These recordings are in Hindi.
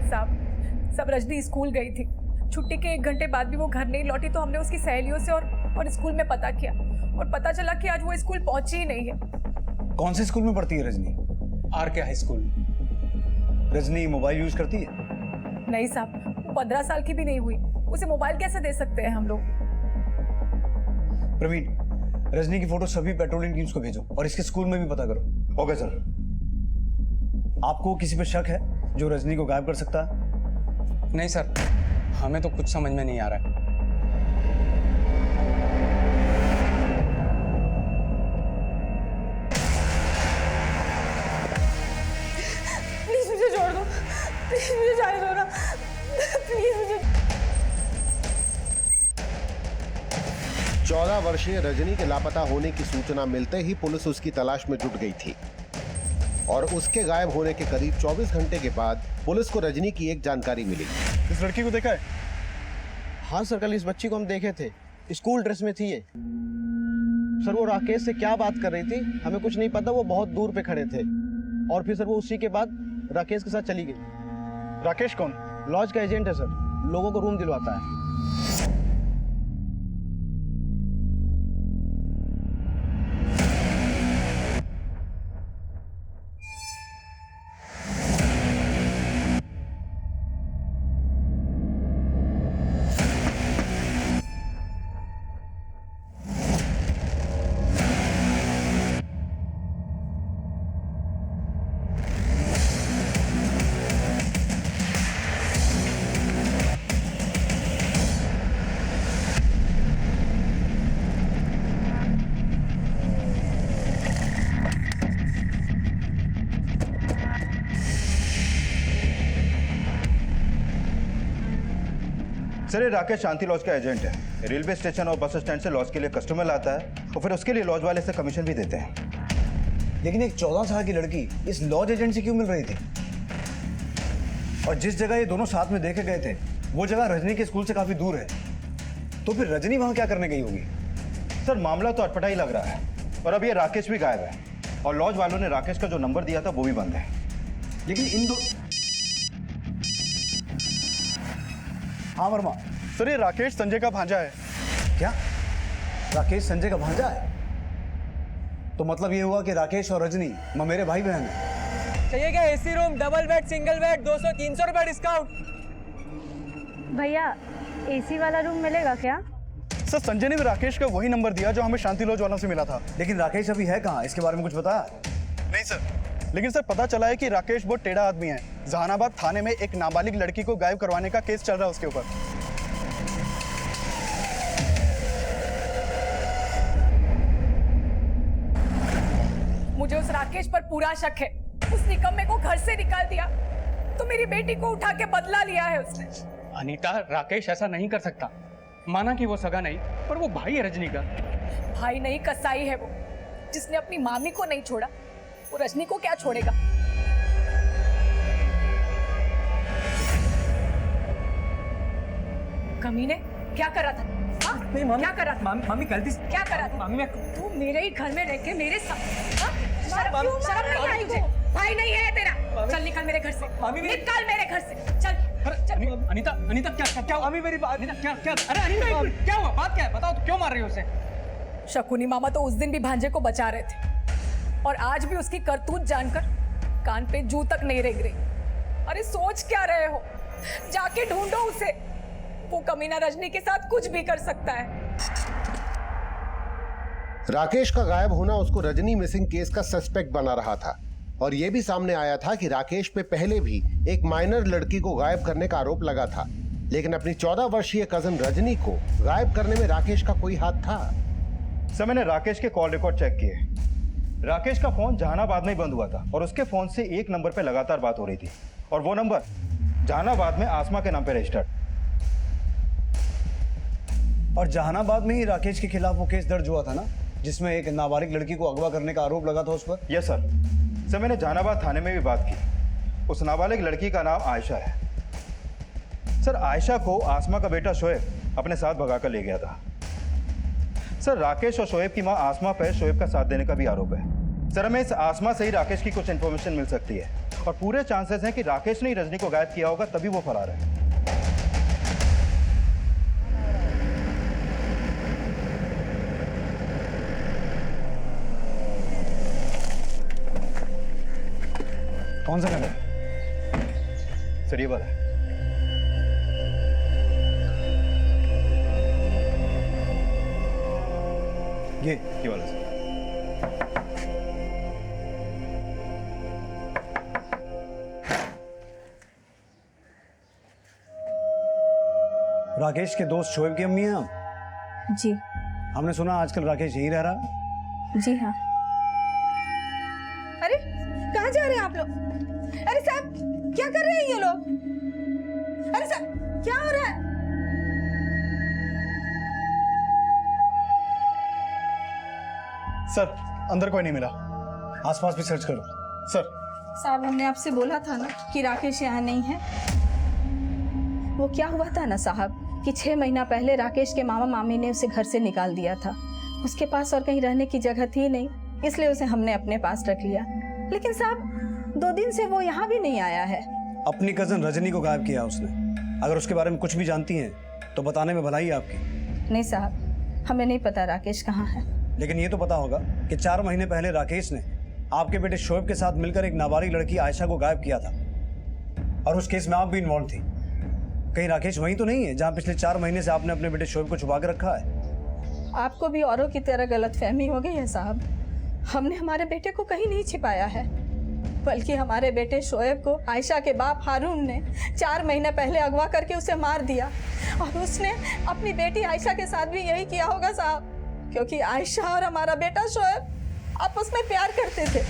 साहब, सब रजनी स्कूल गई थी। छुट्टी के 1 घंटे बाद भी वो घर नहीं लौटी तो हमने उसकी सहेलियों से और स्कूल में पता किया और पता चला कि आज वो स्कूल पहुंची ही नहीं है। कौन से स्कूल में पढ़ती है Rajni? RK high school. Rajni mobile use करती है? नहीं साहब, वो 15 साल की भी नहीं हुई, उसे मोबाइल कैसे दे सकते हैं हम लोग? प्रवीण, रजनी की फोटो सभी पेट्रोलिंग टीम्स को भेजो और इसके स्कूल में भी पता करो। Okay sir. आपको किसी पे शक है जो रजनी को गायब कर सकता है? नहीं सर, हमें तो कुछ समझ में नहीं आ रहा है। प्लीज मुझे छोड़ दो, प्लीज मुझे जाने दो ना, प्लीज मुझे। 14 वर्षीय रजनी के लापता होने की सूचना मिलते ही पुलिस उसकी तलाश में जुट गई थी और उसके गायब होने के करीब 24 घंटे के बाद पुलिस को रजनी की एक जानकारी मिली। इस लड़की को देखा है? हाँ सर, कल इस बच्ची को हम देखे थे, स्कूल ड्रेस में थी ये। सर वो राकेश से क्या बात कर रही थी हमें कुछ नहीं पता, वो बहुत दूर पे खड़े थे और फिर सर वो उसी के बाद राकेश के साथ चली गई। राकेश कौन? लॉज का एजेंट है सर, लोगों को रूम दिलवाता है। सर, ये राकेश शांति लॉज का एजेंट है। रेलवे स्टेशन और बस स्टैंड से लॉज के लिए कस्टमर लाता है और फिर उसके लिए लॉज वाले से कमीशन भी देते हैं। लेकिन एक 14 साल की लड़की इस लॉज एजेंट से क्यों मिल रही थी? और जिस जगह ये दोनों साथ में देखे गए थे वो जगह रजनी के स्कूल से काफी दूर है, तो फिर रजनी वहां क्या करने गई होगी? सर, मामला तो अटपटा ही लग रहा है और अब ये राकेश भी गायब है और लॉज वालों ने राकेश का जो नंबर दिया था वो भी बंद है। लेकिन इन दो। हाँ वर्मा। सर, ये राकेश संजय का भांजा है। क्या? राकेश संजय का भांजा है? तो मतलब ये हुआ कि राकेश और रजनी मेरे भाई बहन हैं। चाहिए क्या AC room, double bed, single bed, 200-300 रुपए डिस्काउंट। भैया एसी वाला रूम मिलेगा क्या? सर, संजय ने भी राकेश का वही नंबर दिया जो हमें शांति लॉज वालों से मिला था। लेकिन राकेश अभी है कहाँ? इसके बारे में कुछ बताया? नहीं सर, लेकिन सर पता चला है कि राकेश बहुत टेढ़ा आदमी है। जहानाबाद थाने में एक नाबालिग लड़की को गायब करवाने का केस चल रहा है उसके ऊपर। मुझे उस राकेश पर पूरा शक है। उस निकम्मे को घर से निकाल दिया तो मेरी बेटी को उठा के बदला लिया है उसने। अनीता, राकेश ऐसा नहीं कर सकता। माना कि वो सगा नहीं, पर वो भाई है रजनी का। भाई नहीं, कसाई है वो, जिसने अपनी मामी को नहीं छोड़ा, वो रजनी को क्या छोड़ेगा? कमीने क्या करा था? हाँ? नहीं मामी, क्या करा था? मामी गलती से क्या करा था? मामी मैं तू मेरे ही घर में रह के मेरे साथ, हाँ? मामी, शर्म नहीं आई तुझे? भाई नहीं है तेरा? चल निकल मेरे घर से। मामी, निकल मेरे घर से, चल। अनीता, अनीता क्या हुआ? मामी मेरी बात। अनीता क्या? अरे अनीता, एक मिनट, क्या हुआ? बात क्या है? बताओ तो, क्यों मार रही हो उसे? शकुनी मामा तो उस दिन भी भांजे को बचा रहे थे और आज भी उसकी करतूत जानकर कान पे जू तक नहीं रेंग रही। अरे सोच क्या रहे हो? जाके ढूंढो उसे, वो कमीना रजनी के साथ कुछ भी कर सकता है। राकेश का गायब होना उसको रजनी मिसिंग केस का सस्पेक्ट बना रहा था और यह भी सामने आया था कि राकेश पे पहले भी एक माइनर लड़की को गायब करने का आरोप लगा था, लेकिन अपनी 14 वर्षीय कजन रजनी को गायब करने में राकेश का कोई हाथ था। सर, मैंने राकेश के कॉल रिकॉर्ड चेक किए। राकेश का फोन जहानाबाद में ही बंद हुआ था और उसके फोन से एक नंबर पे लगातार बात हो रही थी और वो नंबर जहानाबाद में आसमा के नाम पे रजिस्टर्ड। और जहानाबाद में ही राकेश के खिलाफ वो केस दर्ज हुआ था ना, जिसमें एक नाबालिग लड़की को अगवा करने का आरोप लगा था उस पर? Yes sir. सर, मैंने जहानाबाद थाने में भी बात की। उस नाबालिग लड़की का नाम आयशा है। सर, आयशा को आसमा का बेटा शोएब अपने साथ भगा कर ले गया था। सर, राकेश और शोएब की मां आसमा पर शोएब का साथ देने का भी आरोप है। सर, हमें इस आसमा से ही राकेश की कुछ इन्फॉर्मेशन मिल सकती है और पूरे चांसेस हैं कि राकेश ने ही रजनी को गायब किया होगा, तभी वो फरार है। कौन सा कैमरा? सर ये वाला है। ये वाला सर। राकेश के दोस्त शोएब की अम्मी हैं आप? जी। हमने सुना आजकल राकेश यहीं रह रहा। जी हाँ। अरे कहाँ जा रहे हैं आप लोग? अरे साहब क्या कर रहे हैं ये लोग? अरे साहब क्या हो रहा है? सर अंदर कोई नहीं मिला। आसपास भी सर्च करो। सर साहब हमने आपसे बोला था ना कि राकेश यहाँ नहीं है। वो क्या हुआ था ना साहब कि 6 महीना पहले राकेश के मामा मामी ने उसे घर से निकाल दिया था। उसके पास और कहीं रहने की जगह थी नहीं, इसलिए उसे हमने अपने पास रख लिया। लेकिन साहब 2 दिन से वो यहाँ भी नहीं आया है। अपनी कजन रजनी को गायब किया उसने। अगर उसके बारे में कुछ भी जानती हैं तो बताने में भलाई है आपकी। नहीं साहब, हमें नहीं पता राकेश कहाँ है। लेकिन ये तो पता होगा कि 4 महीने पहले राकेश ने आपके बेटे शोएब के साथ मिलकर एक नाबालिग लड़की आयशा को गायब किया था, और उस केस में आप भी इन्वॉल्व थी। कहीं राकेश वहीं तो नहीं है जहां पिछले 4 महीने से आपने अपने बेटे शोएब को छुपा के रखा है? आपको भी औरों की तरह गलतफहमी हो गई है साहब। हमने हमारे बेटे को कहीं नहीं छिपाया है, बल्कि हमारे बेटे शोएब को आयशा के बाप हारून ने 4 महीने पहले अगवा करके उसे मार दिया। और उसने अपनी बेटी आयशा के साथ भी यही किया होगा साहब, क्योंकि आयशा और हमारा बेटा शोएब आपस में प्यार करते थे।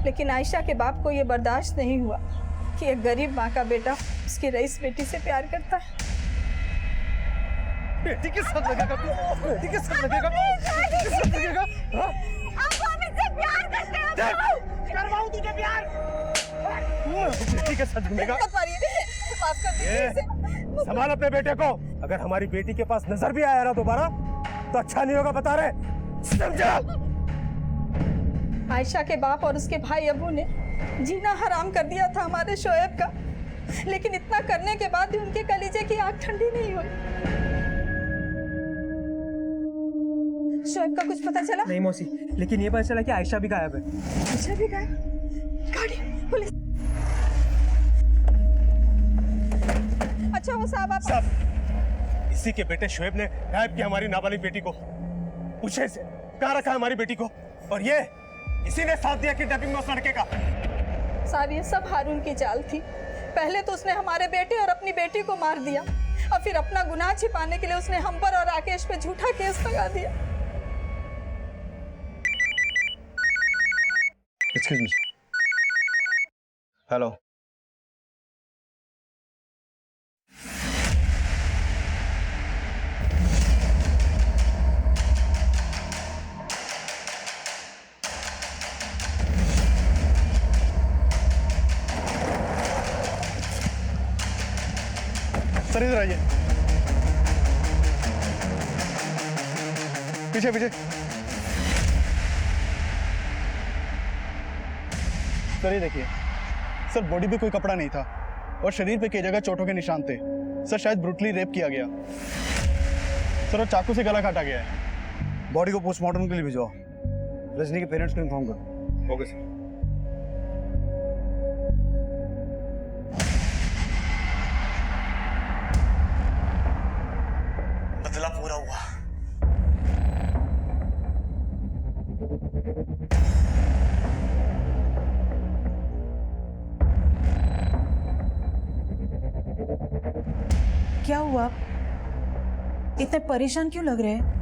लेकिन आयशा के बाप को यह बर्दाश्त नहीं हुआ कि एक गरीब माँ का बेटा उसकी रईस बेटी से प्यार करता है। बेटी के साथ लगेगा तू? बेटी के साथ लगेगा? बेटी के साथ लगेगा? आप हमसे प्यार करते हो? करवाऊं तुझे प्यार? बेटी के साथ घूमेगा? माफ कर दीजिए। संभाल अपने बेटे को। अगर हमारी बेटी के पास नजर भी आया ना दोबारा तो अच्छा नहीं होगा, बता रहे, समझा? आयशा के बाप और उसके भाई अबू ने जीना हराम कर दिया था हमारे शोएब का, लेकिन इतना करने के बाद भी उनके कलीजे की आग ठंडी नहीं हुई। शोएब का कुछ पता चला? नहीं मौसी, लेकिन ये पता चला कि आयशा भी गायब है। आयशा भी गायब? गाड़ी, पुलिस। अच्छा वो साहब आप इसी के बेटे शोएब ने गायब किया हमारी नाबालिग बेटी को। पूछे से कहाँ रखा है हमारी बेटी को, और ये इसी ने साथ दिया किडनैपिंग में उस लड़के का। साहब ये सब हारून की चाल थी। पहले तो उसने हमारे बेटे और अपनी बेटी को मार दिया, और फिर अपना गुनाह छिपाने के लिए उसने हम पर और राकेश पे झूठा केस लगा दिया। Excuse me. हेलो। सर इधर आइए, पीछे पीछे। सर ये देखिए, सर बॉडी पे कोई कपड़ा नहीं था और शरीर पे कई जगह चोटों के निशान थे। सर शायद ब्रूटली रेप किया गया। सर और चाकू से गला काटा गया है। बॉडी को पोस्टमार्टम के लिए भिजवाओ। रजनी के पेरेंट्स को इन्फॉर्म करो। Okay sir. बदला पूरा हुआ। क्या हुआ? इतने परेशान क्यों लग रहे हैं?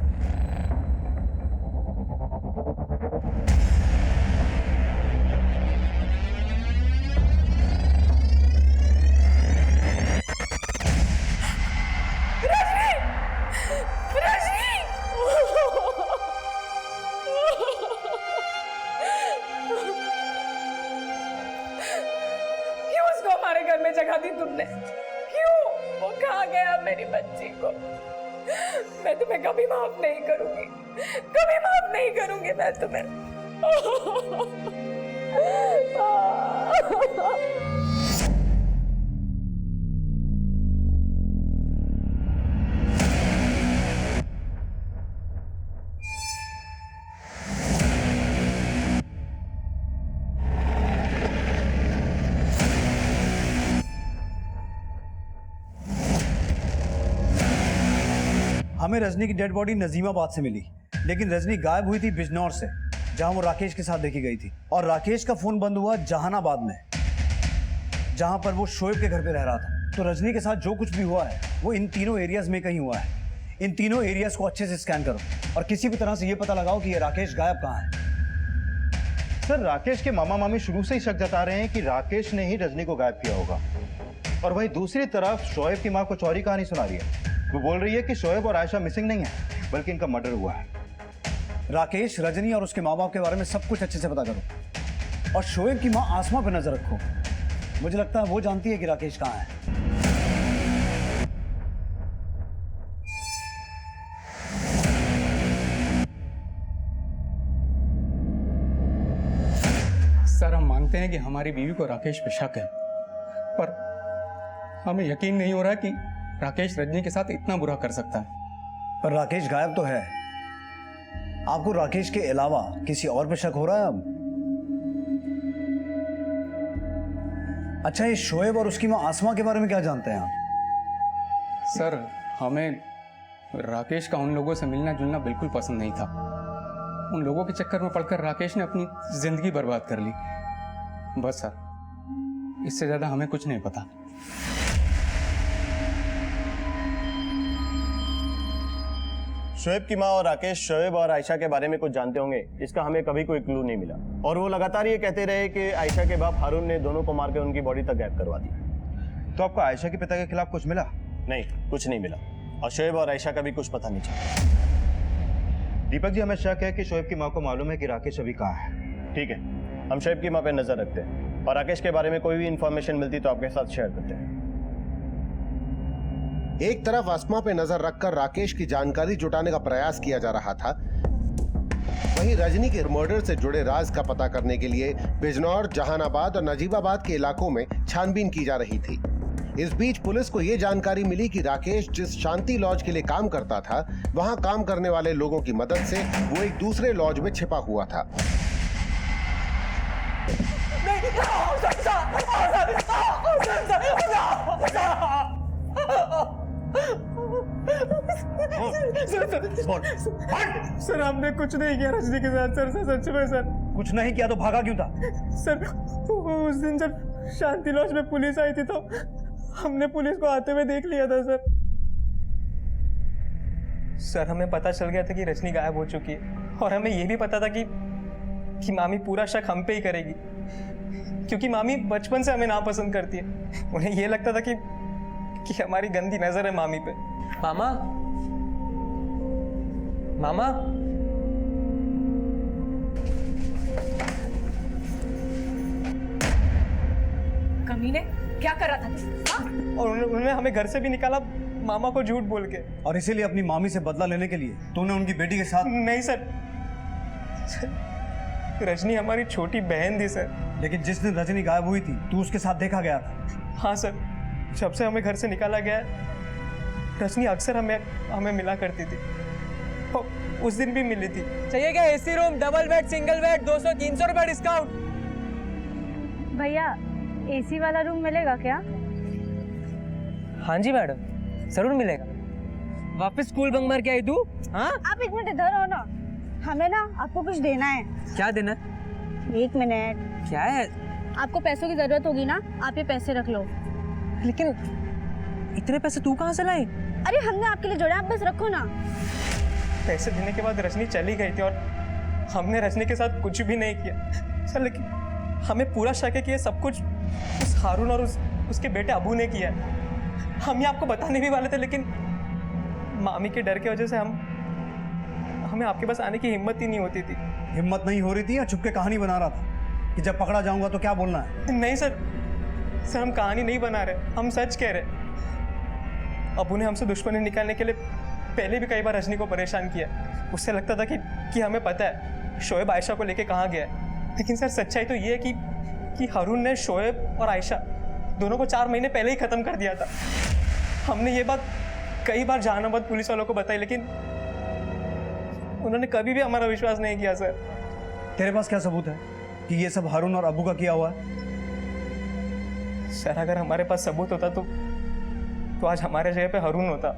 क्यों उसको हमारे घर में जगह दी तुमने? क्यों? वो कहाँ गया गया मेरी बच्ची को। मैं तुम्हें कभी माफ नहीं करूंगी, कभी माफ नहीं करूंगी मैं तुम्हें। हमें रजनी की डेड बॉडी नजीमाबाद से मिली, लेकिन रजनी गायब हुई थी बिजनौर से, जहां वो राकेश के साथ देखी गई थी। और राकेश का फोन बंद हुआ जहानाबाद में, जहां पर वो शोएब के घर पे रह रहा था। तो रजनी के साथ जो कुछ भी हुआ है वो इन तीनों एरियाज में कहीं हुआ है। इन तीनों एरियाज को अच्छे से स्कैन करो और किसी भी तरह से ये पता लगाओ कि ये राकेश गायब कहाँ है। सर, राकेश के मामा मामी शुरू से ही शक जता रहे हैं कि राकेश ने ही रजनी को गायब किया होगा। और वहीं दूसरी तरफ शोएब की माँ को चौरी कहानी सुना रही है। वो बोल रही है कि शोएब और आयशा मिसिंग नहीं है, बल्कि इनका मर्डर हुआ है। राकेश, रजनी और उसके माँ बाप के बारे में सब कुछ अच्छे से पता करो और शोएब की माँ आसमा पे नजर रखो। मुझे लगता है वो जानती है कि राकेश कहाँ है। सर, हम मानते हैं कि हमारी बीवी को राकेश पे शक है, पर हमें यकीन नहीं हो रहा कि राकेश रजनी के साथ इतना बुरा कर सकता है। पर राकेश गायब तो है। आपको राकेश के अलावा किसी और पे शक हो रहा है अब? अच्छा, ये शोएब और उसकी मां आसमा के बारे में क्या जानते हैं आप? सर, हमें राकेश का उन लोगों से मिलना जुलना बिल्कुल पसंद नहीं था। उन लोगों के चक्कर में पड़कर राकेश ने अपनी जिंदगी बर्बाद कर ली। बस सर, इससे ज्यादा हमें कुछ नहीं पता। शोएब की माँ और राकेश शोएब और आयशा के बारे में कुछ जानते होंगे, इसका हमें कभी कोई क्लू नहीं मिला। और वो लगातार ये कहते रहे कि आयशा के बाप हारून ने दोनों को मार के उनकी बॉडी तक गायब करवा दी। तो आपको आयशा के पिता के खिलाफ कुछ मिला? नहीं, कुछ नहीं मिला। और शोएब और आयशा का भी कुछ पता नहीं चला। दीपक जी, हमें शक है कि शोएब की माँ को मालूम है कि राकेश अभी कहाँ है। ठीक है, हम शोएब की माँ पे नजर रखते हैं और राकेश के बारे में कोई भी इंफॉर्मेशन मिलती तो आपके साथ शेयर करते हैं। एक तरफ आसमा पे नजर रखकर राकेश की जानकारी जुटाने का प्रयास किया जा रहा था, वहीं रजनी के मर्डर से जुड़े राज का पता करने के लिए बिजनौर, जहानाबाद और नजीबाबाद के इलाकों में छानबीन की जा रही थी। इस बीच पुलिस को यह जानकारी मिली कि राकेश जिस शांति लॉज के लिए काम करता था, वहां काम करने वाले लोगों की मदद से वो एक दूसरे लॉज में छिपा हुआ था। सर, हमने कुछ नहीं किया रजनी के साथ। सर सच में सर कुछ नहीं किया तो भागा क्यों था? सर, उस दिन जब शांति लॉज में पुलिस आई थी तो हमने पुलिस को आते हुए देख लिया था। सर, हमें पता चल गया था कि रजनी गायब हो चुकी है और हमें यह भी पता था कि मामी पूरा शक हम पे ही करेगी, क्योंकि मामी बचपन से हमें नापसंद करती है। उन्हें यह लगता था कि हमारी गंदी नजर है मामी पे। मामा, मामा, कमीने, क्या कर रहा था तू? और उन्होंने हमें घर से भी निकाला मामा को झूठ बोल के। और इसीलिए अपनी मामी से बदला लेने के लिए तूने उनकी बेटी के साथ? नहीं सर, रजनी हमारी छोटी बहन थी सर। लेकिन जिस दिन रजनी गायब हुई थी तू उसके साथ देखा गया था। हाँ सर, जब से हमें घर से निकाला गया रजनी अक्सर हमें मिला करती थी। उस दिन भी मिली थी। चाहिए क्या AC room, double bed, single bed, 200-300 रुपए डिस्काउंट। भैया, एसी वाला रूम मिलेगा क्या? हाँ जी मैडम, जरूर मिलेगा। वापस स्कूल बंक मार के आई तू? हाँ, आप एक मिनट इधर हो ना, हमें ना आपको कुछ देना है। क्या देना? एक मिनट। क्या है? आपको पैसों की जरूरत होगी ना, आप ये पैसे रख लो। लेकिन इतने पैसे तू कहाँ से लाई? अरे हमने आपके लिए जोड़ा, आप बस रखो ना। पैसे देने के बाद रजनी चली गई थी और हमने रजनी के साथ कुछ भी नहीं किया सर। लेकिन हमें पूरा शक है कि ये सब कुछ उस हारून और उसके बेटे अबू ने किया है। हम ये आपको बताने भी वाले थे, लेकिन मामी के डर की वजह से हमें आपके पास आने की हिम्मत ही नहीं होती थी। हिम्मत नहीं हो रही थी या छुप के कहानी बना रहा था कि जब पकड़ा जाऊंगा तो क्या बोलना है? नहीं सर, हम कहानी नहीं बना रहे, हम सच कह रहे। अबू ने हमसे दुश्मनी निकालने के लिए पहले भी कई बार रजनी को परेशान किया। उससे लगता था कि हमें पता है शोएब आयशा को लेके कहाँ गया है, लेकिन सर सच्चाई तो ये है कि हारून ने शोएब और आयशा दोनों को 4 महीने पहले ही ख़त्म कर दिया था। हमने ये बात कई बार जहानाबाद पुलिस वालों को बताई, लेकिन उन्होंने कभी भी हमारा विश्वास नहीं किया सर। तेरे पास क्या सबूत है कि ये सब हारून और अबू का किया हुआ है? सर अगर हमारे पास सबूत होता तो आज हमारे जगह पे हारून होता।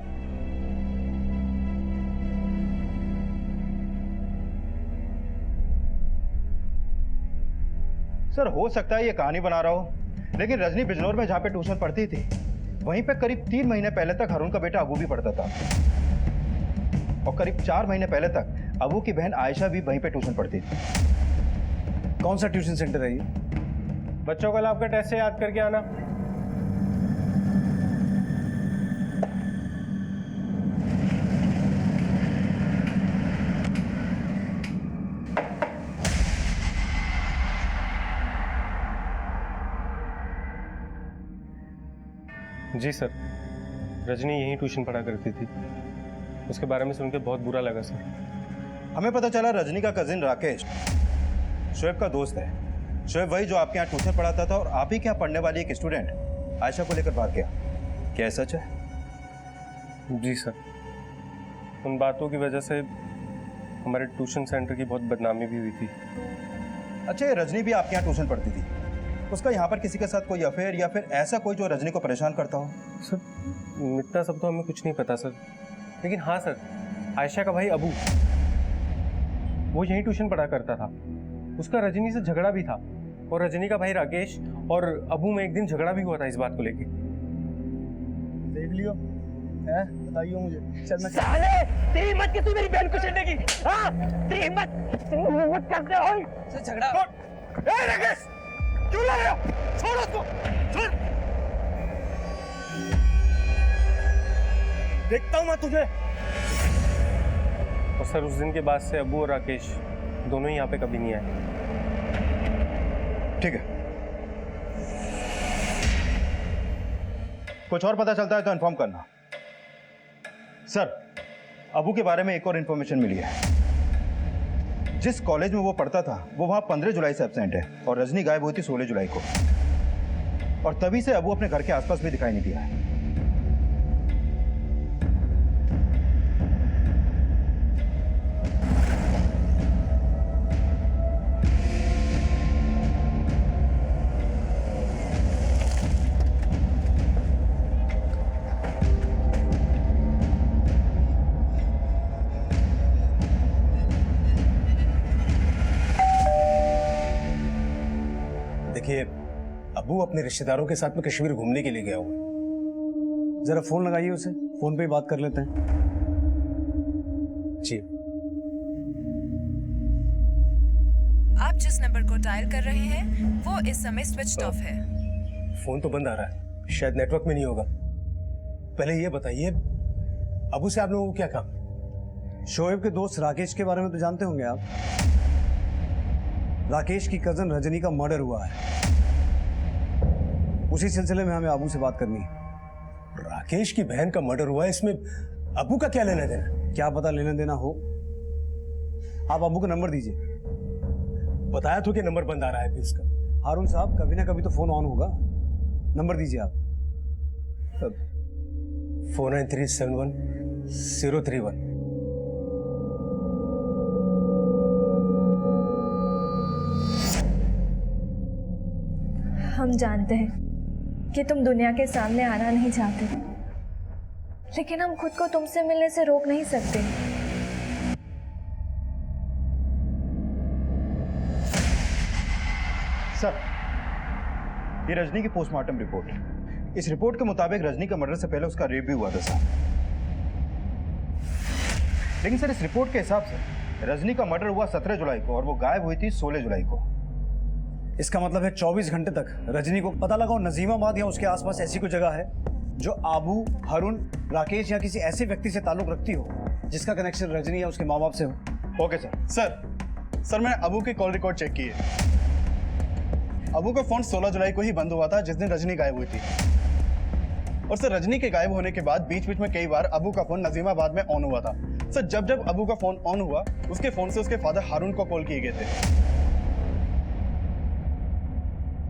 सर हो सकता है ये कहानी बना रहा हो, लेकिन रजनी बिजनौर में जहाँ पे ट्यूशन पढ़ती थी वहीं पे करीब 3 महीने पहले तक हारून का बेटा अबू भी पढ़ता था, और करीब 4 महीने पहले तक अबू की बहन आयशा भी वहीं पे ट्यूशन पढ़ती थी। कौन सा ट्यूशन सेंटर है ये? बच्चों कल आपका टेस्ट से याद करके आना। जी सर, रजनी यहीं ट्यूशन पढ़ा करती थी। उसके बारे में सुन के बहुत बुरा लगा सर। हमें पता चला रजनी का कजिन राकेश शोएब का दोस्त है। शोएब वही जो आपके यहाँ ट्यूशन पढ़ाता था और आप ही के यहाँ पढ़ने वाली एक स्टूडेंट आयशा को लेकर भाग गया। क्या ये सच है? जी सर, उन बातों की वजह से हमारे ट्यूशन सेंटर की बहुत बदनामी भी हुई थी। अच्छा, ये रजनी भी आपके यहाँ ट्यूशन पढ़ती थी, उसका यहाँ पर किसी के साथ कोई अफेयर या फिर ऐसा कोई जो रजनी को परेशान करता हो? सर इतना सब तो हमें कुछ नहीं पता सर, लेकिन हाँ सर, आयशा का भाई अबू वो यहीं ट्यूशन पढ़ा करता था। उसका रजनी से झगड़ा भी था, और रजनी का भाई राकेश और अबू में एक दिन झगड़ा भी हुआ था इस बात को लेके। देख लियो है, बताइए मुझे। चल मैं साले, तेरी हिम्मत कैसी मेरी बहन को छेड़ने की? हाँ, तेरी हिम्मत करते हो? झगड़ा। ए राकेश, क्यों ला रहे हो? छोड़ उसको, छोड़। देखता हूँ मैं तुझे। और सर उस दिन के बाद से अबू और राकेश दोनों ही यहाँ पे कभी नहीं आए। ठीक है, कुछ और पता चलता है तो इन्फॉर्म करना। सर, अबू के बारे में एक और इन्फॉर्मेशन मिली है। जिस कॉलेज में वो पढ़ता था वो वहां 15 जुलाई से एब्सेंट है, और रजनी गायब हुई थी 16 जुलाई को, और तभी से अबू अपने घर के आसपास भी दिखाई नहीं दिया है। देखिए, अबू अपने रिश्तेदारों के साथ में कश्मीर घूमने के लिए गया हुआ। जरा फोन लगाइए उसे, फोन पे ही बात कर लेते हैं। जी। आप जिस नंबर को डायल कर रहे हैं वो इस समय स्विच ऑफ है। फोन तो बंद आ रहा है, शायद नेटवर्क में नहीं होगा। पहले ये बताइए, अबू से आप लोगों को क्या काम? शोएब के दोस्त राकेश के बारे में तो जानते होंगे आप। राकेश की कजन रजनी का मर्डर हुआ है, उसी सिलसिले में हमें अबू से बात करनी है। राकेश की बहन का मर्डर हुआ है, इसमें अबू का क्या लेना देना? क्या पता लेना देना हो। आप अबू का नंबर दीजिए। बताया तो कि नंबर बंद आ रहा है इसका। हारून साहब, कभी ना कभी तो फोन ऑन होगा। नंबर दीजिए आप। 49371031। हम जानते हैं कि तुम दुनिया के सामने आना नहीं चाहते, लेकिन हम खुद को तुमसे मिलने से रोक नहीं सकते। सर, ये रजनी की पोस्टमार्टम रिपोर्ट। इस रिपोर्ट के मुताबिक रजनी का मर्डर से पहले उसका रेप भी हुआ था सर। लेकिन सर, इस रिपोर्ट के हिसाब से रजनी का मर्डर हुआ 17 जुलाई को और वो गायब हुई थी 16 जुलाई को। इसका मतलब है 24 घंटे तक रजनी को पता लगा, और नजीमाबाद या उसके आसपास ऐसी कोई जगह है जो आबू, हारून, राकेश या किसी ऐसे व्यक्ति से ताल्लुक रखती हो जिसका कनेक्शन रजनी या उसके माँ बाप से हो। Okay sir. सर मैंने अबू की कॉल रिकॉर्ड चेक की है। अबू का फोन 16 जुलाई को ही बंद हुआ था, जिस दिन रजनी गायब हुई थी। और सर रजनी के गायब होने के बाद बीच बीच में कई बार अबू का फोन नजीमाबाद में ऑन हुआ था। सर जब जब अबू का फोन ऑन हुआ उसके फोन से उसके फादर हारून को कॉल किए गए थे।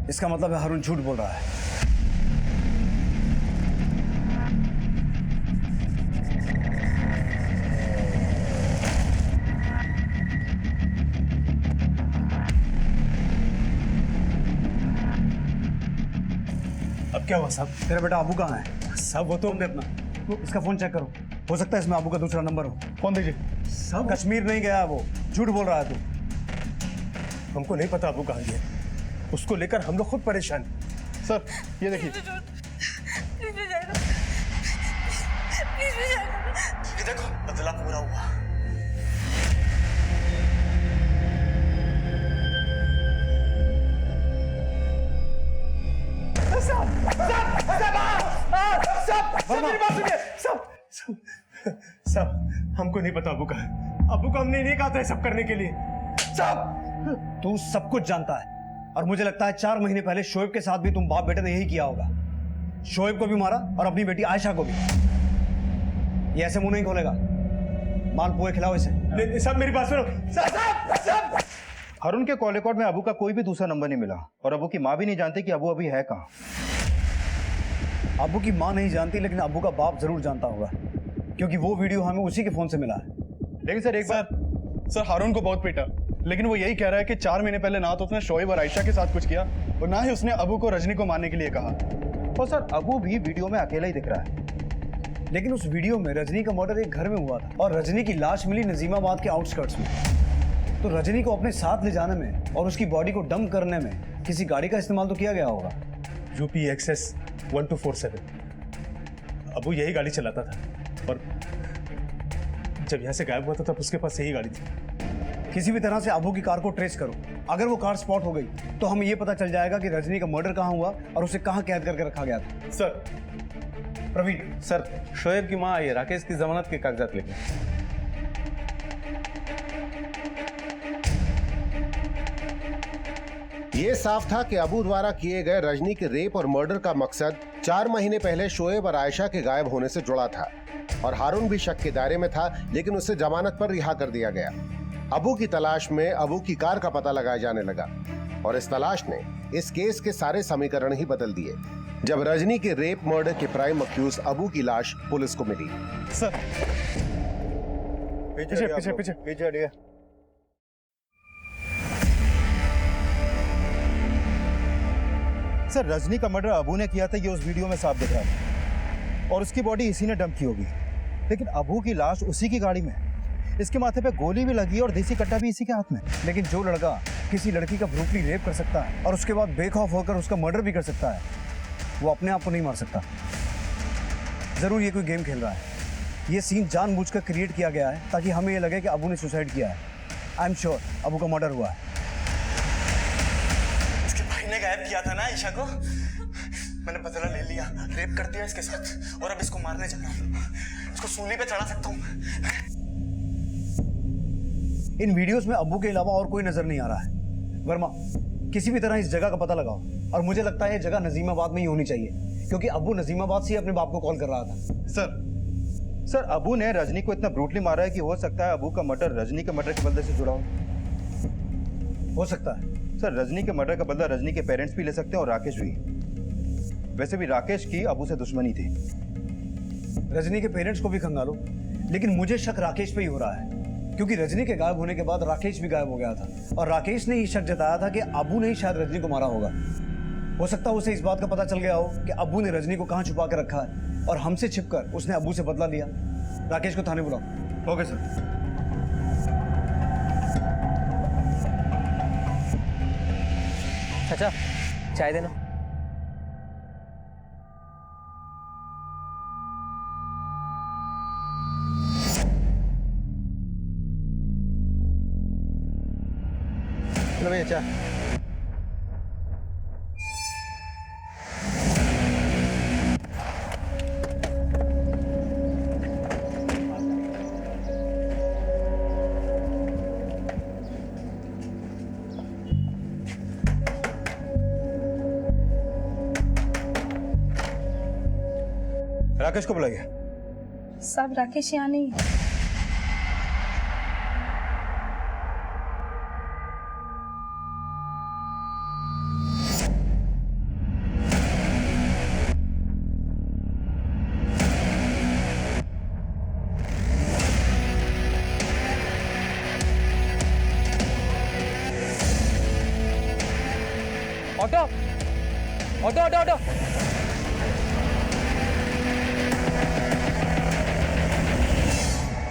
इसका मतलब है हारून झूठ बोल रहा है। अब क्या हुआ साहब? तेरा बेटा अबू कहाँ है? साहब वो तो तुम दे अपना, इसका फोन चेक करो, हो सकता है इसमें अबू का दूसरा नंबर हो। फोन दीजिए। सब कश्मीर नहीं गया वो, झूठ बोल रहा है तू। हमको नहीं पता अबू कहाँ गया, उसको लेकर हम लोग खुद परेशान। सर ये देखिए, ये देखो बदला पूरा हुआ। सब हमको नहीं पता अबू का है। अबू को हमने नहीं कहा था सब करने के लिए। सब तू सब कुछ जानता है और मुझे लगता है 4 महीने पहले शोएब के साथ भी तुम बाप बेटे ने यही किया होगा। शोएब को भी मारा और अपनी बेटी आयशा को भी। ये ऐसे मुंह नहीं खोलेगा। माल पुए खिलाओ इसे। सब मेरी बात सुनो। सब हारून के कॉल रिकॉर्ड में अबू का कोई भी दूसरा नंबर नहीं मिला और अबू की माँ भी नहीं जानती कि अबू अभी है कहाँ। अबू की माँ नहीं जानती, लेकिन अबू का बाप जरूर जानता होगा, क्योंकि वो वीडियो हमें उसी के फोन से मिला है। लेकिन सर एक बार सर हारून को बहुत पीटा, लेकिन वो यही कह रहा है कि 4 महीने पहले ना तो उसने शोएब और आयशा के साथ कुछ किया और ना ही उसने अबू को रजनी को मारने के लिए कहा। और सर अबू भी वीडियो में अकेला ही दिख रहा है। लेकिन उस वीडियो में रजनी का मर्डर एक घर में हुआ था और रजनी की लाश मिली नजीमाबाद के आउटस्कर्ट्स में। तो रजनी को अपने साथ ले जाने में और उसकी बॉडी को डंप करने में किसी गाड़ी का इस्तेमाल तो किया गया होगा। यूपी एक्सेस 1247 अबू यही गाड़ी चलाता था और जब यहाँ से गायब हुआ था तब उसके पास यही गाड़ी थी। किसी भी तरह से अबू की कार को ट्रेस करो। अगर वो कार स्पॉट हो गई तो हमें ये पता चल जाएगा कि रजनी का मर्डर कहाँ हुआ और उसे कहाँ कैद करके रखा गया था। सर प्रवीण, सर शोएब की माँ आई है राकेश की जमानत के कागजात लेकर। ये साफ था कि अबू द्वारा किए गए रजनी के रेप और मर्डर का मकसद 4 महीने पहले शोएब और आयशा के गायब होने से जुड़ा था और हारून भी शक के दायरे में था, लेकिन उसे जमानत पर रिहा कर दिया गया। अबू की तलाश में अबू की कार का पता लगाया जाने लगा और इस तलाश ने इस केस के सारे समीकरण ही बदल दिए जब रजनी के रेप मर्डर के प्राइम अक्यूज अबू की लाश पुलिस को मिली। सर पीछे पीछे पीछे पीछे हटिए। सर रजनी का मर्डर अबू ने किया था, ये उस वीडियो में साफ दिख रहा था और उसकी बॉडी इसी ने डंप की होगी। लेकिन अबू की लाश उसी की गाड़ी में, इसके माथे पे गोली भी लगी और देसी कट्टा भी इसी के हाथ में। लेकिन जो लड़का किसी लड़की का ब्रूटली रेप कर सकता है और उसके बाद बेखौफ होकर उसका मर्डर भी कर सकता है, वो अपने आप को नहीं मार सकता। जरूर ये कोई गेम खेल रहा है। ये सीन जानबूझकर क्रिएट किया गया है ताकि हमें ये लगे कि अबू ने सुसाइड किया है। आई एम श्योर अबू का मर्डर हुआ है। इसके भाई ने गायब किया था ना आयशा को, मैंने बदला ले लिया, रेप कर दिया इसके साथ और अब इसको मारने जा रहा हूं। इसको सूली पे चढ़ा सकता हूं। इन वीडियोस में अब्बू के अलावा और कोई नजर नहीं आ रहा है। वर्मा, किसी भी तरह इस जगह का पता लगाओ और मुझे लगता है ये जगह नजीमाबाद में ही होनी चाहिए, क्योंकि अब्बू नजीमाबाद से ही अपने बाप को कॉल कर रहा था। सर अबू ने रजनी को इतना ब्रूटली मारा है कि हो सकता है अबू का मर्डर रजनी के मर्डर के बदले से जुड़ा हो सकता है। सर रजनी के मर्डर का बदला रजनी के पेरेंट्स भी ले सकते हैं और राकेश भी। वैसे भी राकेश की अबू से दुश्मनी थी। रजनी के पेरेंट्स को भी खंगालो, लेकिन मुझे शक राकेश पे ही हो रहा है, क्योंकि रजनी के गायब होने के बाद राकेश भी गायब हो गया था और राकेश ने ये शक जताया था कि अबू ने ही शायद रजनी को मारा होगा। हो सकता है उसे इस बात का पता चल गया हो कि अबू ने रजनी को कहाँ छुपा के रखा है और हमसे छिपकर उसने अबू से बदला लिया। राकेश को थाने बुलाओ। Okay sir. चाचा चाय देना। चलो भैया चाय। राकेश को बुलाइए। सब राकेश यहाँ नहीं है। Auto auto auto auto.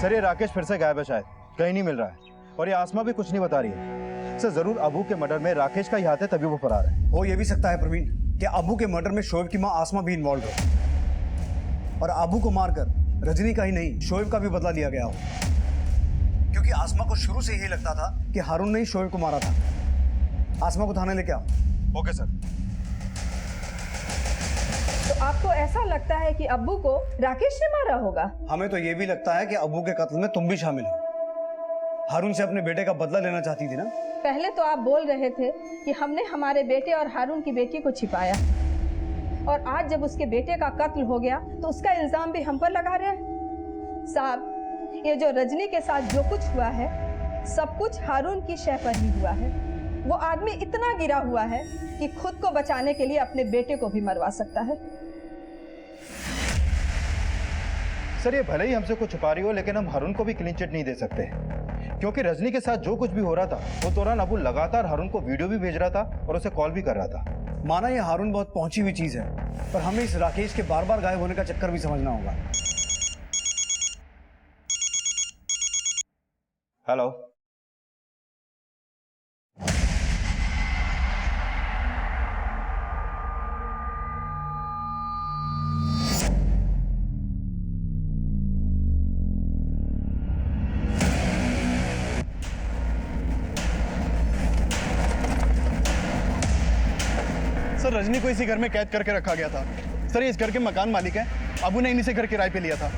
Sir ये राकेश फिर से गायब है, शायद कहीं नहीं मिल रहा है। और ये आसमा भी कुछ नहीं बता रही है। सर जरूर अबू के मर्डर में राकेश का ही हाथ है, तभी वो फरार है। हो ये भी सकता है प्रवीण कि अबू के मर्डर में शोएब की मां आसमा भी इन्वॉल्व हो, और अबू को मारकर रजनी का ही नहीं शोएब का भी बदला लिया गया हो, क्योंकि आसमा को शुरू से यही लगता था कि हारून ने ही शोएब को मारा था। आसमा को थाने लेके आओ। Okay sir. तो आपको ऐसा लगता है कि अब्बू को राकेश ने मारा होगा? हमें तो ये भी लगता है कि अबू के कत्ल में तुम भी शामिल हो। हारून से अपने बेटे का बदला लेना चाहती थी ना? पहले तो आप बोल रहे थे कि हमने हमारे बेटे और हारून की बेटी को छिपाया, और आज जब उसके बेटे का कत्ल हो गया तो उसका इल्जाम भी हम पर लगा रहे हैं। साहब, ये जो रजनी के साथ जो कुछ हुआ है सब कुछ हारून की शय पर ही हुआ है। वो आदमी इतना गिरा हुआ है कि खुद को बचाने के लिए अपने बेटे को भी मरवा सकता है। सर ये भले ही हमसे कुछ छुपा रही हो, लेकिन हम हारून को भी क्लीन चिट नहीं दे सकते, क्योंकि रजनी के साथ जो कुछ भी हो रहा था वो दौरान अबू लगातार हारून को वीडियो भी भेज रहा था और उसे कॉल भी कर रहा था। माना ये हारून बहुत पहुंची हुई चीज है, पर हमें इस राकेश के बार बार गायब होने का चक्कर भी समझना होगा। हेलो। सर रजनी को इसी घर में कैद करके रखा गया था। सर ये इस घर के मकान मालिक हैं, अबू ने इन्हीं से घर किराए पे लिया था।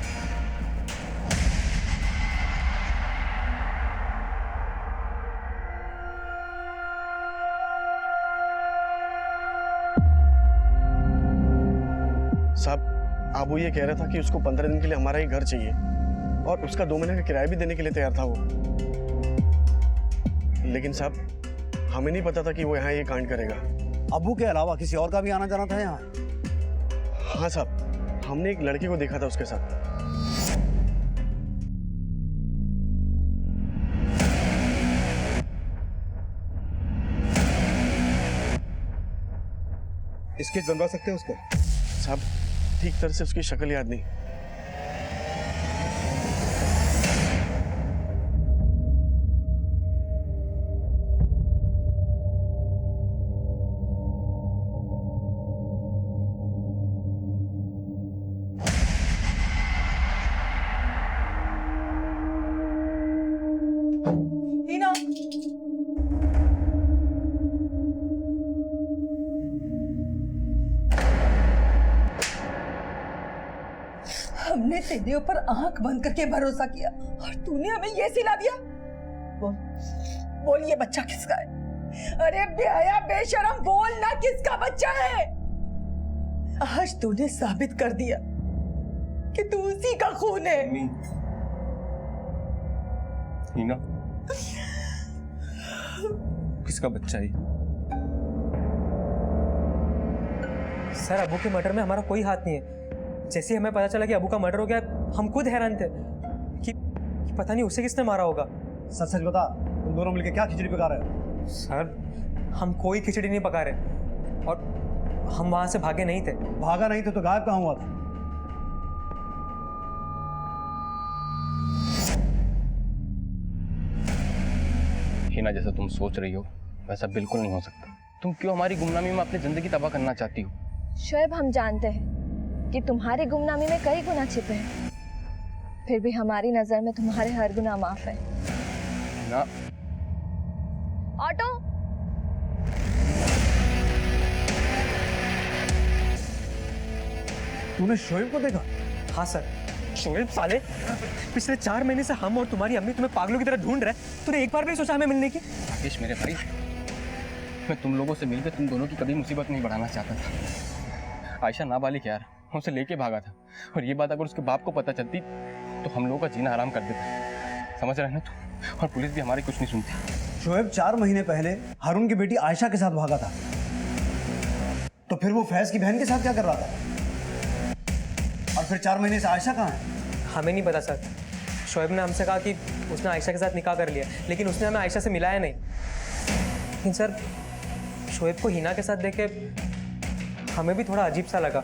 साहब अबू ये कह रहा था कि उसको 15 दिन के लिए हमारा ही घर चाहिए, और उसका 2 महीने का किराया भी देने के लिए तैयार था वो। लेकिन साहब हमें नहीं पता था कि वो यहाँ ये कांड करेगा। अबू के अलावा किसी और का भी आना जाना था यहाँ? हाँ साहब, हमने एक लड़की को देखा था उसके साथ। स्केच बनवा सकते हैं उसका? साहब ठीक तरह से उसकी शक्ल याद नहीं। हमने तेरे ऊपर आंख बंद करके भरोसा किया और तूने हमें ये सिला दिया। बोल बोल, ये बच्चा किसका है? अरे बेहया बेशरम, बोल ना किसका बच्चा है? आज तूने साबित कर दिया कि तू उसी का खून है। हीना, किसका बच्चा है? सर अबू के मर्डर में हमारा कोई हाथ नहीं है। जैसे हमें पता चला कि अबू का मर्डर हो गया, हम खुद हैरान थे कि पता नहीं उसे किसने मारा होगा। सच सच बता, तुम दोनों मिलकर क्या खिचड़ी पका रहे हो? सर हम कोई खिचड़ी नहीं पका रहे, और हम वहां से भागे नहीं थे। भागा नहीं थे तो गायब कहाँ हुआ था? हिना, जैसा तुम सोच रही हो वैसा बिल्कुल नहीं हो सकता। तुम क्यों हमारी गुमनामी में अपनी जिंदगी तबाह करना चाहती हो? शोएब, हम जानते हैं कि तुम्हारी गुमनामी में कई गुनाह छिपे हैं, फिर भी हमारी नजर में तुम्हारे हर गुनाह माफ है। ना ऑटो, तूने शोएब को देखा? हाँ सर। शोएब साले, पिछले 4 महीने से हम और तुम्हारी अम्मी तुम्हें पागलों की तरह ढूंढ रहे हैं। तूने एक बार भी सोचा हमें मिलने की? राकेश मेरे भाई, मैं तुम लोगों से मिलकर तुम दोनों की कभी मुसीबत नहीं बढ़ाना चाहता था। आयशा नाबालिग यार, मैं उसे लेके भागा था, और ये बात अगर उसके बाप को पता चलती तो हम लोगों का जीना आराम कर देता। समझ रहे हैं ना तू? और पुलिस भी हमारी कुछ नहीं सुनती। शोएब 4 महीने पहले हारून की बेटी आयशा के साथ भागा था, तो फिर वो फैज की बहन के साथ क्या कर रहा था? और फिर 4 महीने से आयशा कहाँ है? हमें नहीं पता सर। शोएब ने हमसे कहा कि उसने आयशा के साथ निकाह कर लिया, लेकिन उसने हमें आयशा से मिलाया नहीं। लेकिन सर शोएब को हिना के साथ देख के हमें भी थोड़ा अजीब सा लगा।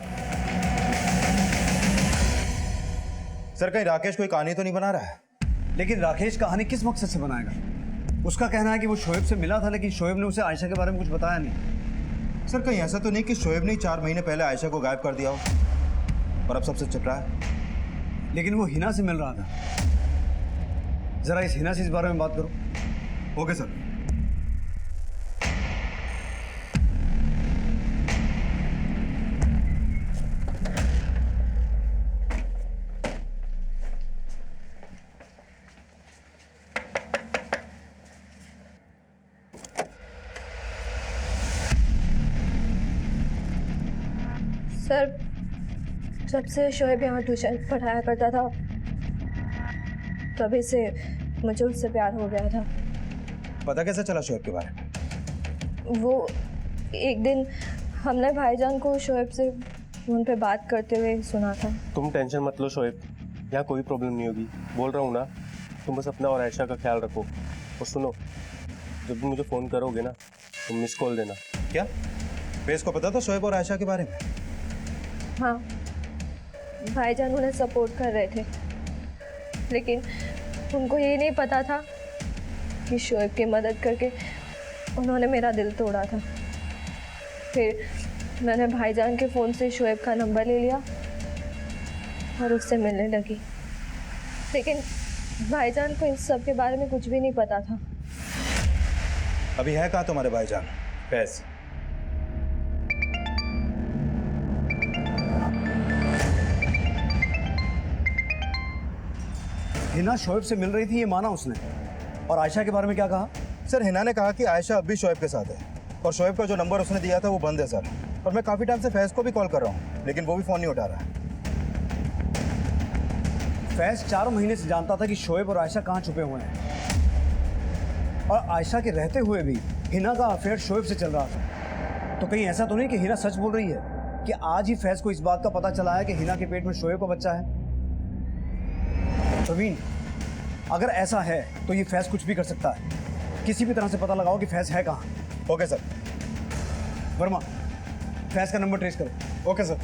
सर कहीं राकेश कोई कहानी तो नहीं बना रहा है? लेकिन राकेश कहानी किस मकसद से बनाएगा? उसका कहना है कि वो शोएब से मिला था, लेकिन शोएब ने उसे आयशा के बारे में कुछ बताया नहीं। सर कहीं ऐसा तो नहीं कि शोएब ने 4 महीने पहले आयशा को गायब कर दिया हो और अब सबसे छिप रहा है? लेकिन वो हिना से मिल रहा था। जरा इस हिना से इस बारे में बात करो। Okay sir. सर जब से शोएब यहाँ ट्यूशन पढ़ाया करता था तभी से मुझे उससे प्यार हो गया था। पता कैसे चला शोएब के बारे में? वो एक दिन हमने भाईजान को शोएब से फोन पे बात करते हुए सुना था। तुम टेंशन मत लो शोएब, यहाँ कोई प्रॉब्लम नहीं होगी, बोल रहा हूँ ना। तुम बस अपना और आयशा का ख्याल रखो। और सुनो, जब भी मुझे फ़ोन करोगे ना तुम मिस कॉल देना। क्या फेस को पता था शोएब और आयशा के बारे में? हाँ, भाईजान उन्हें सपोर्ट कर रहे थे, लेकिन उनको ये नहीं पता था कि शोएब की मदद करके उन्होंने मेरा दिल तोड़ा था। फिर मैंने भाईजान के फ़ोन से शोएब का नंबर ले लिया और उससे मिलने लगी, लेकिन भाईजान को इस सब के बारे में कुछ भी नहीं पता था। अभी है कहाँ तुम्हारे भाईजान? फैज हिना शोएब से मिल रही थी, ये माना उसने। और आयशा के बारे में क्या कहा? सर हिना ने कहा कि आयशा अब भी शोएब के साथ है, और शोएब का जो नंबर उसने दिया था वो बंद है सर। और मैं काफ़ी टाइम से फैज को भी कॉल कर रहा हूँ, लेकिन वो भी फ़ोन नहीं उठा रहा है। फैज 4 महीने से जानता था कि शोएब और आयशा कहाँ छुपे हुए हैं, और आयशा के रहते हुए भी हिना का अफेयर शोएब से चल रहा था। तो कहीं ऐसा तो नहीं कि हिना सच बोल रही है कि आज ही फैज को इस बात का पता चला है कि हिना के पेट में शोएब का बच्चा है? प्रवीण, अगर ऐसा है तो ये फैज कुछ भी कर सकता है। किसी भी तरह से पता लगाओ कि फैज है कहाँ। Okay sir. वर्मा, फैज का नंबर ट्रेस करो। Okay sir.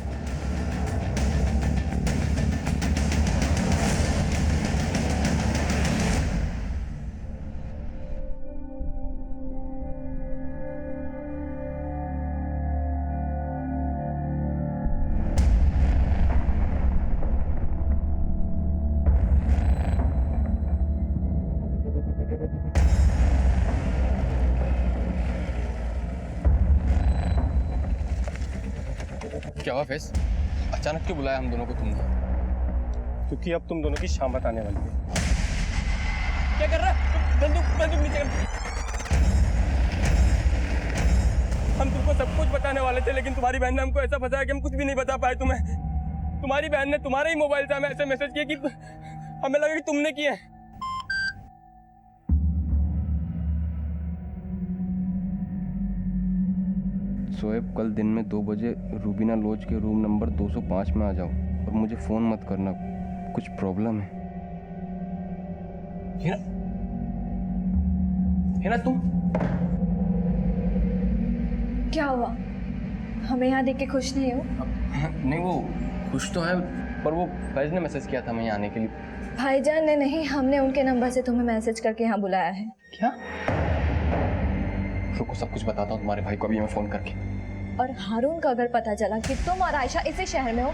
क्या हुआ फैज? अचानक क्यों बुलाया हम दोनों को तुमने? क्योंकि अब तुम दोनों की शामत आने वाली है। क्या कर रहा है? बंदूक नीचे कर। हम तुमको सब कुछ बताने वाले थे, लेकिन तुम्हारी बहन ने हमको ऐसा फंसाया कि हम कुछ भी नहीं बता पाए तुम्हें। तुम्हारी बहन ने तुम्हारे ही मोबाइल से हमें ऐसे मैसेज किए कि हमें लगा कि तुमने किए हैं। शोएब, कल दिन में 2 बजे रूबीना लॉज के रूम नंबर 205 में आ जाओ, और मुझे फ़ोन मत करना, कुछ प्रॉब्लम है। हिना तुम? क्या हुआ? हमें यहाँ देख के खुश नहीं हो? नहीं, वो खुश तो है, पर वो फैज ने मैसेज किया था मैं यहाँ आने के लिए। भाईजान ने नहीं, हमने उनके नंबर से तुम्हें मैसेज करके यहाँ बुलाया है। क्या? रुको, सब कुछ बताता हूँ तुम्हारे भाई को अभी मैं फ़ोन करके। और हारून का अगर पता चला कि तुम और आयशा इसी शहर में हो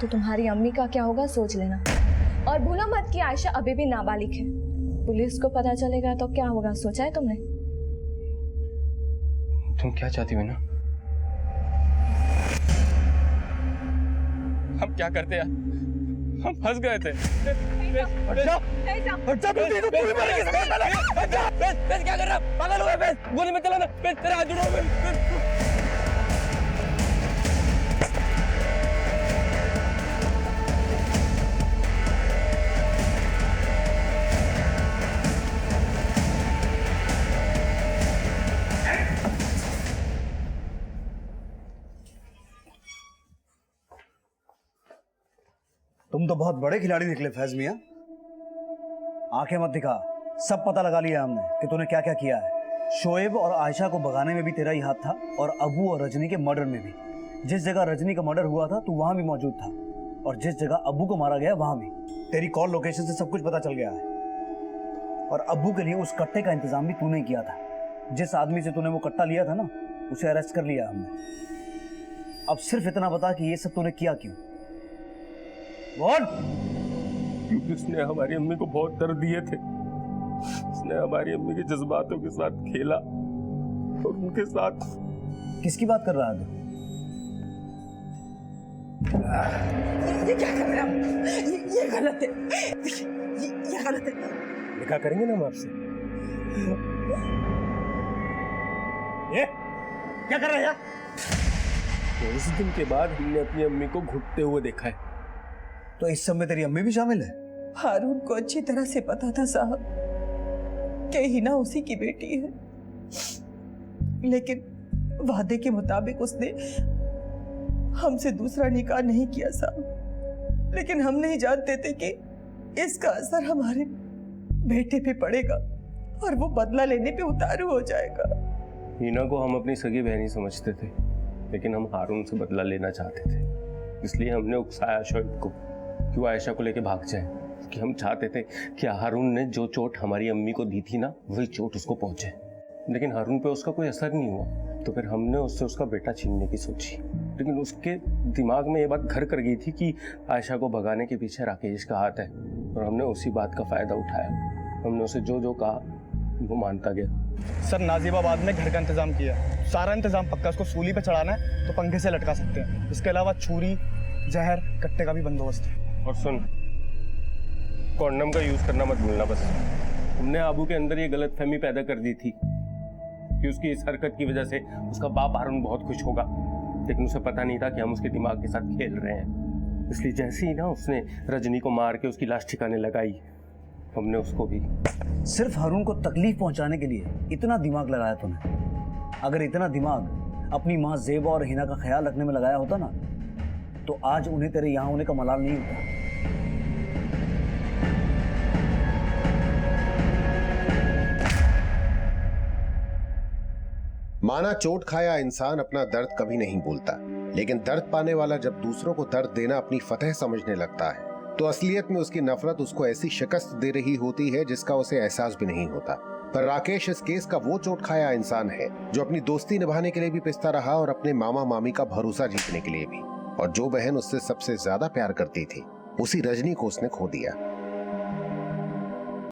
तो तुम्हारी अम्मी का क्या होगा सोच लेना। और भूलो मत कि आयशा अभी भी नाबालिग है। पुलिस को पता चलेगा तो क्या होगा, सोचा है तुमने? तुम क्या चाहती हो ना? हम क्या करते यार? हम फंस गए थे। क्या कर रहा? पागल हो गया? गोली में चला तेरे हाथ जुड़ो। बहुत बड़े खिलाड़ी निकले फैज मियां। आंखें मत दिखा, सब पता लगा लिया हमने कि तूने क्या क्या किया है। शोएब और आयशा को भगाने में भी तेरा ही हाथ था, और अबू और रजनी के मर्डर में भी। जिस जगह रजनी का मर्डर हुआ था तू वहां भी मौजूद था, और जिस जगह अबू को मारा गया वहां भी। तेरी कॉल लोकेशन से सब कुछ पता चल गया है। और अबू के लिए उस कट्टे का इंतजाम भी तूने किया था। जिस आदमी से तूने वो कट्टा लिया था ना, उसे अरेस्ट कर लिया हमने। अब सिर्फ इतना बता कि ये सब तूने किया क्यों? बोल। क्योंकि उसने हमारी अम्मी को बहुत दर्द दिए थे। उसने हमारी अम्मी के जज्बातों के साथ खेला और उनके साथ। किसकी बात कर रहा है तू? ये क्या कर रहे हो? ये गलत है। ये गलत है। लिखा करेंगे ना हम आपसे। ये क्या कर रहा है यार? तो उस दिन के बाद हमने अपनी अम्मी को घुटते हुए देखा है। तो इस सब में तेरी अम्मी भी शामिल है? हारून को अच्छी तरह से पता था साहब कि हिना उसी की बेटी है, लेकिन वादे के मुताबिक उसने हमसे दूसरा निकाह नहीं किया साहब। लेकिन हम नहीं जानते थे कि इसका असर हमारे बेटे पे पड़ेगा और वो बदला लेने पे उतारू हो जाएगा। हिना को हम अपनी सगी बहनी समझते थे, लेकिन हम हारून से बदला लेना चाहते थे। इसलिए हमने उकसाया शोएब को कि वो आयशा को लेके भाग जाए, कि हम चाहते थे कि हारून ने जो चोट हमारी अम्मी को दी थी ना, वही चोट उसको पहुंचे। लेकिन हारून पे उसका कोई असर नहीं हुआ, तो फिर हमने उससे उसका बेटा छीनने की सोची। लेकिन उसके दिमाग में ये बात घर कर गई थी कि आयशा को भगाने के पीछे राकेश का हाथ है, और हमने उसी बात का फायदा उठाया। हमने उसे जो जो कहा वो मानता गया। सर नाजिबाबाद में घर का इंतजाम किया, सारा इंतजाम पक्का। उसको सूली पे चढ़ाना है तो पंखे से लटका सकते हैं। इसके अलावा छुरी, जहर, कट्टे का भी बंदोबस्त है। और सुन, कॉन्डम का यूज करना मत भूलना बस। हमने आबू के अंदर ये गलतफहमी पैदा कर दी थी कि उसकी इस हरकत की वजह से उसका बाप हारून बहुत खुश होगा, लेकिन उसे पता नहीं था कि हम उसके दिमाग के साथ खेल रहे हैं। इसलिए जैसे ही ना उसने रजनी को मार के उसकी लाश ठिकाने लगाई, हमने उसको भी। सिर्फ हारून को तकलीफ पहुंचाने के लिए इतना दिमाग लगाया तूने। अगर इतना दिमाग अपनी माँ ज़ेबा और हिना का ख्याल रखने में लगाया होता ना, तो आज उन्हें तेरे यहाँ होने का मलाल नहीं होता। माना चोट खाया इंसान अपना दर्द कभी नहीं भूलता, लेकिन दर्द पाने वाला जब दूसरों को दर्द देना अपनी फतह समझने लगता है, तो असलियत में उसकी नफरत उसको ऐसी शिकस्त दे रही होती है जिसका उसे एहसास भी नहीं होता। पर राकेश इस केस का वो चोट खाया इंसान है जो अपनी दोस्ती निभाने के लिए भी पिसता रहा और अपने मामा मामी का भरोसा जीतने के लिए भी। और जो बहन उससे सबसे ज्यादा प्यार करती थी, उसी रजनी को उसने खो दिया।